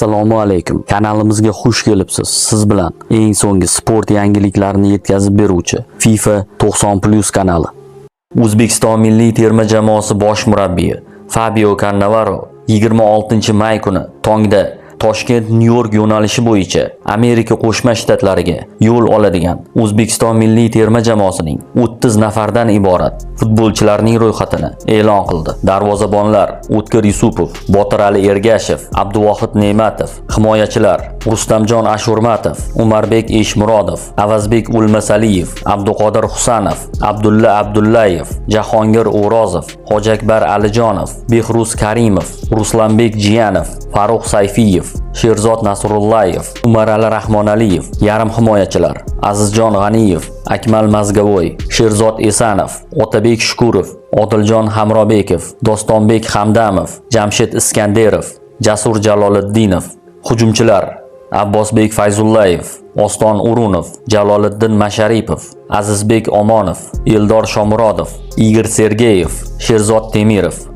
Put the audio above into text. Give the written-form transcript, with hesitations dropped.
Assalomu alaykum. Kanalimizga xush kelibsiz. Siz bilan eng so'nggi sport yangiliklarini yetkazib beruvchi FIFA 90+ kanali. O'zbekiston milliy terma jamoasi bosh murabbiyi Fabio Cannavaro 26-may kuni tongda Toshkent-New York yo'nalishi bo'yicha Amerika Qo'shma Shtatlariga yo'l oladigan O'zbekiston milliy terma jamoasining 30 nafardan iborat futbolchilarning ro'yxatini e'lon qildi. Darvozabonlar: O'tkir Yusupov, Botir Ali Ergashev, Abduvohid Ne'matov, himoyachilar: Rustamjon Ashurmatov, Umarbek Eshmurodov, Avazbek Ulmasaliyev, Abduqodir Husanov, Abdulla Abdullayev, Jahongir O'rozov, Hojakbar Alijonov, Behruz Karimov, Ruslanbek Jiyanov, Farruh Sayfiyev, Sherzod Nasrullayev, Umarali Rahmonaliyev. Yarim himoyachilar: Azizjon G'aniyev, Akmal Mazgavoy, Sherzod Esanov, Otabek Shukurov, Odiljon Hamrobekov, Dostonbek Hamdamov, Jamshid Iskanderov, Jasur Jaloliddinov. Hujumchilar: Abbosbek Fayzullayev, Oston O'runov, Jaloliddin Masharipov, Azizbek Omonov, Eldor Shomurodov, Igor Sergeyev, Sherzod Temirov.